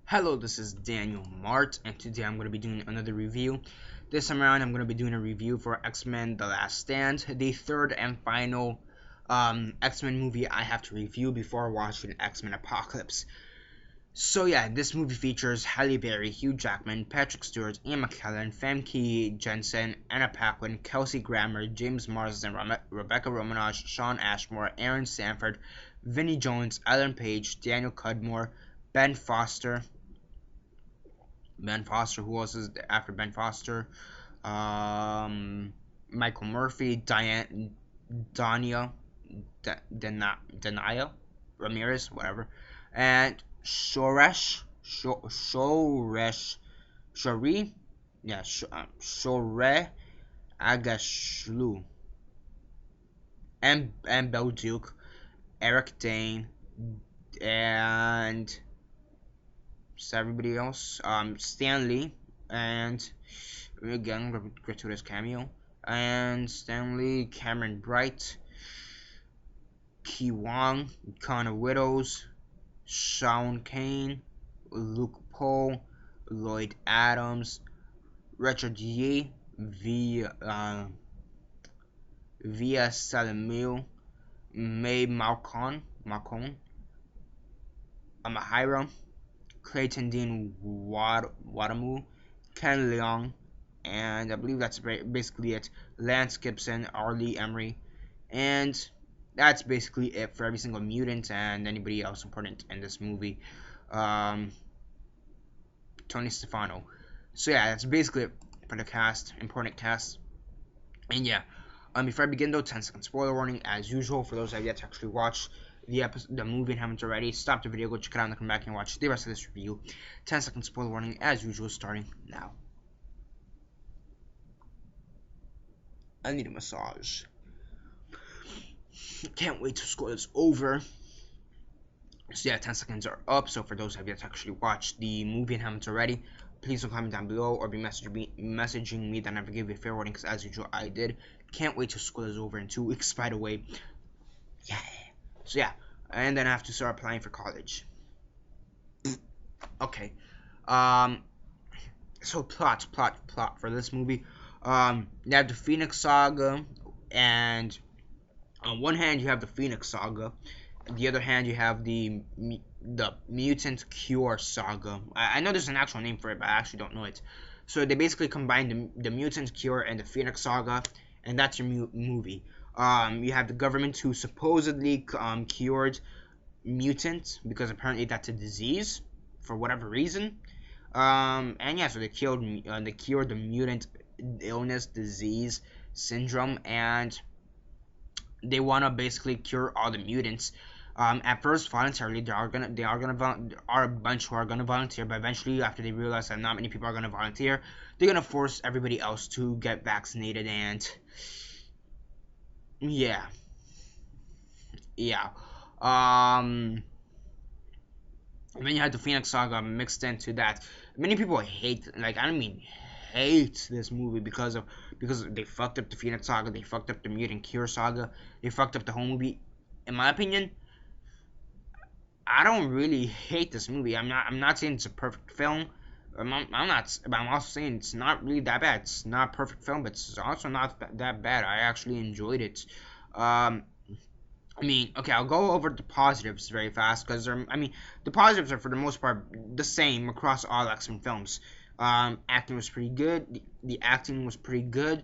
Hello, this is Daniel Mart, and today I'm going to be doing another review. This time around, I'm going to be doing a review for X-Men The Last Stand, the third and final X-Men movie I have to review before watching X-Men Apocalypse. So yeah, this movie features Halle Berry, Hugh Jackman, Patrick Stewart, Ian McKellen, Famke Jensen, Anna Paquin, Kelsey Grammer, James Marsden, Rebecca Romanoff, Sean Ashmore, Aaron Sanford, Vinnie Jones, Ellen Page, Daniel Cudmore, Ben Foster, who else is after Ben Foster? Michael Murphy, Dania, Denia Ramirez, whatever, and Shore, yeah, Shore Agashlu, and Belduke, Eric Dane, and everybody else. Stanley, and again, gratuitous cameo. And Stanley, Cameron Bright, Ki Wong, Connor Widows, Sean Kane, Luke Poe, Lloyd Adams, Richard Yee, Via Salamil, May Malcon, Amahira, Clayton Dean Wadamu, Ken Leong, and I believe that's basically it. Lance Gibson, Arlie Emery, and that's basically it for every single mutant and anybody else important in this movie. Um, Tony Stefano. So yeah, that's basically it for the cast, important cast. And yeah, before I begin though, 10-second spoiler warning as usual for those that have yet to actually watch the movie and haven't already. Stop the video, go check it out, and then come back and watch the rest of this review. 10-second spoiler warning as usual, starting now. I need a massage. Can't wait to score this over. So yeah, 10 seconds are up. So for those who have yet to actually watch the movie and haven't already, please don't comment down below or be messaging me that I never gave you a fair warning, because as usual I did. Can't wait to score this over in 2 weeks, by the way. Yeah. So yeah, and then I have to start applying for college. Okay. So plot for this movie. You have the Phoenix Saga, and on one hand you have the Phoenix Saga, on the other hand you have the Mutant Cure Saga. I know there's an actual name for it, but I actually don't know it. So they basically combine the Mutant Cure and the Phoenix Saga, and that's your movie. You have the government who supposedly cured mutant, because apparently that's a disease for whatever reason. And yeah, so they cured the mutant illness, disease, syndrome, and they want to basically cure all the mutants. At first, voluntarily, are a bunch who are gonna volunteer, but eventually, after they realize that not many people are gonna volunteer, they're gonna force everybody else to get vaccinated, and yeah. And then you had the Phoenix Saga mixed into that. Many people hate, like, I don't mean hate this movie because they fucked up the Phoenix Saga, they fucked up the Mutant Cure Saga, they fucked up the whole movie. In my opinion, I don't really hate this movie. I'm not saying it's a perfect film. I'm also saying it's not really that bad. It's not a perfect film, but it's also not that bad. I actually enjoyed it. Okay, I'll go over the positives very fast, because the positives are for the most part the same across all X-Men films. Acting was pretty good. The acting was pretty good.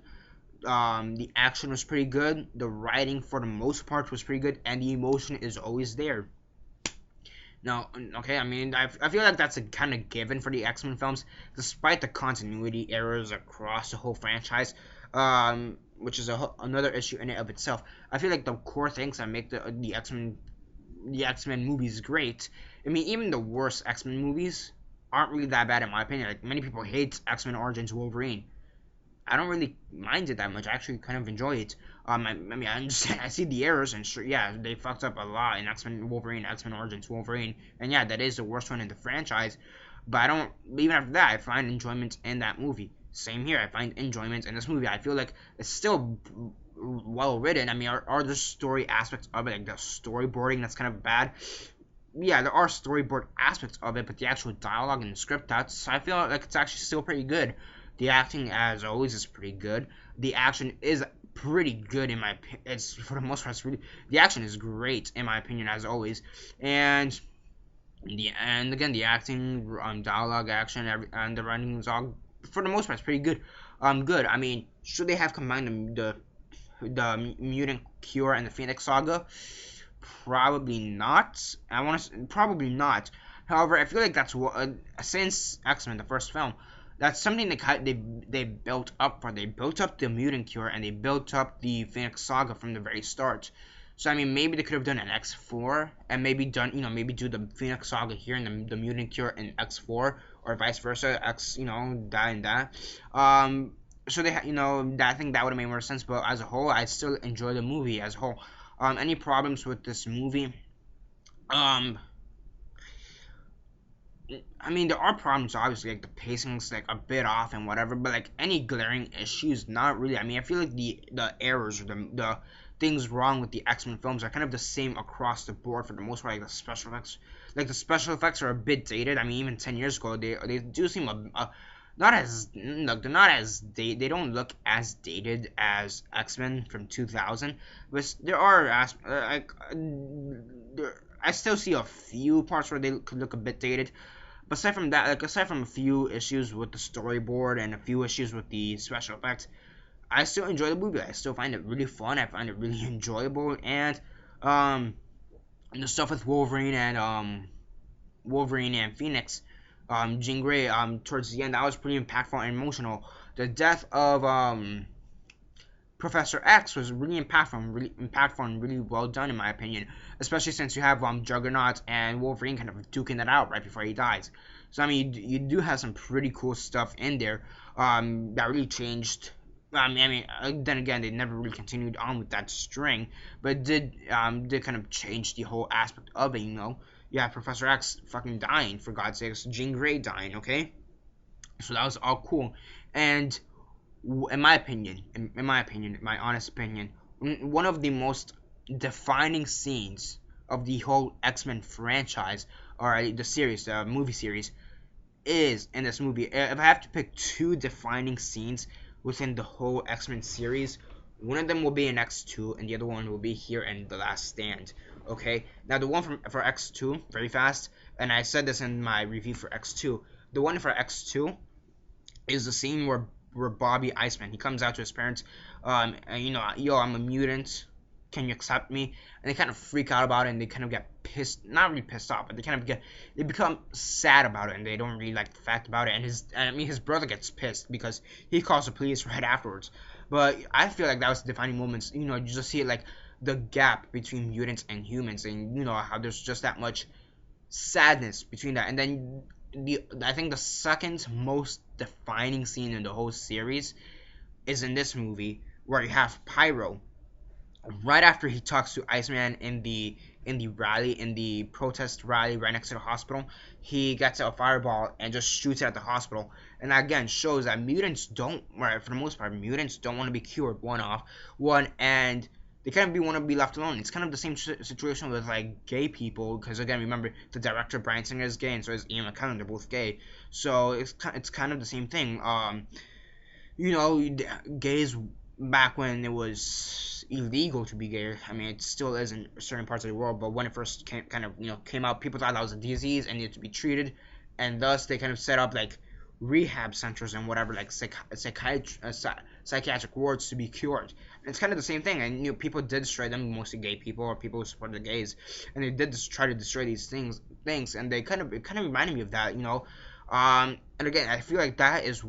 The action was pretty good. The writing for the most part was pretty good, and the emotion is always there. Now, okay, I feel like that's a kind of given for the X-Men films, despite the continuity errors across the whole franchise, which is another issue in and of itself. I feel like the core things that make the X-Men movies great. Even the worst X-Men movies aren't really that bad in my opinion. Like, many people hate X-Men Origins Wolverine. I don't really mind it that much. I actually kind of enjoy it. I understand. I see the errors, and sure, yeah, they fucked up a lot in X-Men Wolverine, X-Men Origins Wolverine, and yeah, that is the worst one in the franchise. But I don't. Even after that, I find enjoyment in that movie. Same here. I find enjoyment in this movie. I feel like it's still well written. Are there story aspects of it, like the storyboarding, that's kind of bad? yeah, there are storyboard aspects of it, but the actual dialogue and the script, that's I feel like it's actually still pretty good. The acting, as always, is pretty good. The action is pretty good in my. It's for the most part, it's really the action is great in my opinion, as always, and and again the acting, dialogue, action, and the writing is all for the most part it's pretty good. Good. I mean, should they have combined the mutant cure and the Phoenix Saga? Probably not. I want to probably not. However, I feel like that's what since X-Men the first film, that's something they built up for. They built up the mutant cure and they built up the Phoenix Saga from the very start. So I mean, maybe they could have done an X4 and maybe done maybe do the Phoenix Saga here and the mutant cure in X4 or vice versa, X that and that. So they I think that would have made more sense. But as a whole, I still enjoy the movie as a whole. Any problems with this movie? Um, I mean, there are problems, obviously, like the pacing's like a bit off and whatever, but like any glaring issues, not really. I mean, I feel like the errors or the things wrong with the X-Men films are kind of the same across the board for the most part. Like the special effects are a bit dated. I mean, even 10 years ago, they do seem not as look, they're not as they don't look as dated as X-Men from 2000, but there are I still see a few parts where they could look a bit dated. But aside from that, like aside from a few issues with the storyboard and a few issues with the special effects, I still enjoy the movie. I still find it really fun. I find it really enjoyable, and um, the stuff with Wolverine and Phoenix, Jean Grey, towards the end, that was pretty impactful and emotional. The death of Professor X was really impactful and really well done in my opinion. Especially since you have Juggernaut and Wolverine kind of duking it out right before he dies. So I mean, you do have some pretty cool stuff in there that really changed. Then again, they never really continued on with that string, but it did kind of change the whole aspect of it. You have Professor X fucking dying, for God's sakes, Jean Grey dying. Okay, so that was all cool, and in my opinion, my honest opinion, one of the most defining scenes of the whole X-Men franchise, or the series, the movie series, is in this movie. If I have to pick two defining scenes within the whole X-Men series, one of them will be in X2, and the other one will be here in The Last Stand. Okay, now the one for X2, very fast, and I said this in my review for X2. The one for X2 is the scene where Bobby Iceman, he comes out to his parents, and yo, I'm a mutant, can you accept me? And they kind of freak out about it, and they kind of get pissed, not really pissed off, but they become sad about it, and they don't really like the fact about it, and his brother gets pissed because he calls the police right afterwards. But I feel like that was the defining moments, you just see it, like the gap between mutants and humans, and how there's just that much sadness between that. And then I think the second most defining scene in the whole series is in this movie, where you have Pyro right after he talks to Iceman in the protest rally right next to the hospital. He gets a fireball and just shoots it at the hospital, and that again shows that mutants don't, for the most part, mutants don't want to be cured. And they kind of want to be left alone. It's kind of the same situation with like gay people, because again, remember the director Bryan Singer is gay, and so is Ian McKellen. They're both gay, so it's kind of the same thing. Gays back when it was illegal to be gay. I mean, it still is in certain parts of the world, but when it first came out, people thought that was a disease and needed to be treated, and thus they kind of set up like rehab centers and whatever, like psychiatric wards to be cured. And it's kind of the same thing, and people did destroy them, mostly gay people or people who supported the gays, and they did try to destroy these things, and it kind of reminded me of that, and again, I feel like that is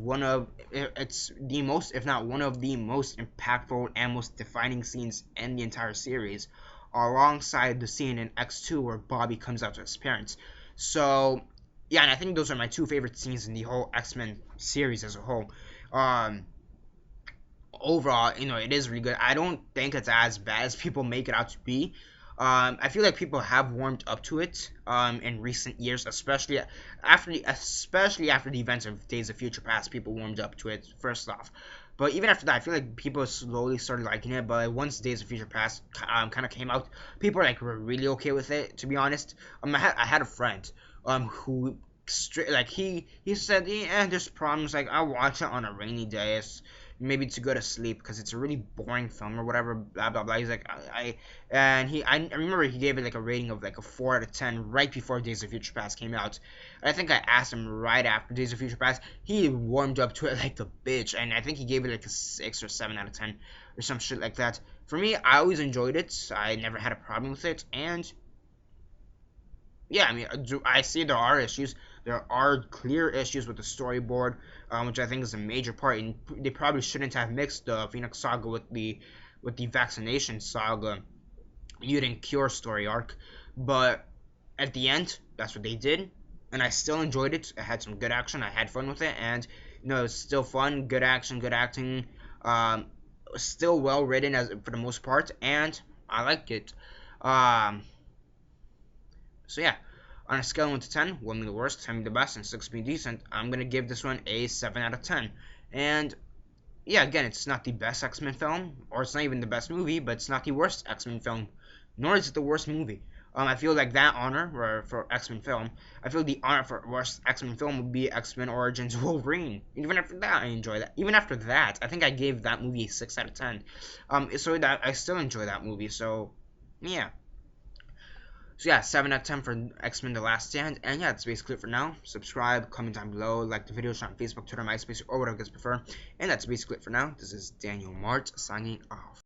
it's the most, if not one of the most impactful and most defining scenes in the entire series, alongside the scene in X2 where Bobby comes out to his parents. So yeah, and I think those are my two favorite scenes in the whole X-Men series as a whole. Overall, it is really good. I don't think it's as bad as people make it out to be. I feel like people have warmed up to it in recent years, especially after the events of Days of Future Past. People warmed up to it first off, But even after that, I feel like people slowly started liking it. But once Days of Future Past kind of came out, people were really okay with it. To be honest, I had a friend who like he said, yeah, there's problems. Like I'll watch it on a rainy day. Maybe to go to sleep because it's a really boring film or whatever, blah blah blah. He's like, I remember he gave it like a rating of like a 4 out of 10 right before Days of Future Past came out. I think I asked him right after Days of Future Past. He warmed up to it like the bitch, and I think he gave it like a 6 or 7 out of 10 or some shit like that. For me, I always enjoyed it. I never had a problem with it, and yeah, I mean, I see there are issues. There are clear issues with the storyboard, which I think is a major part. And they probably shouldn't have mixed the Phoenix Saga with the vaccination saga mutant cure story arc. But at the end, that's what they did, and I still enjoyed it. I had some good action. I had fun with it, and it's still fun, good action, good acting. Still well written as for the most part, and I liked it. Um, so yeah, on a scale of 1 to 10, 1 being the worst, 10 being the best, and 6 being decent, I'm gonna give this one a 7 out of 10. And yeah, again, it's not the best X-Men film, or it's not even the best movie, but it's not the worst X-Men film, nor is it the worst movie. I feel like that honor for X-Men film, I feel the honor for worst X-Men film would be X-Men Origins Wolverine. Even after that, I enjoy that. Even after that, I think I gave that movie a 6 out of 10. So that I still enjoy that movie. So yeah. So yeah, 7 out of 10 for X-Men The Last Stand. And yeah, that's basically it for now. Subscribe, comment down below, like the video, share on Facebook, Twitter, MySpace, or whatever you guys prefer. And that's basically it for now. This is Daniel Mart signing off.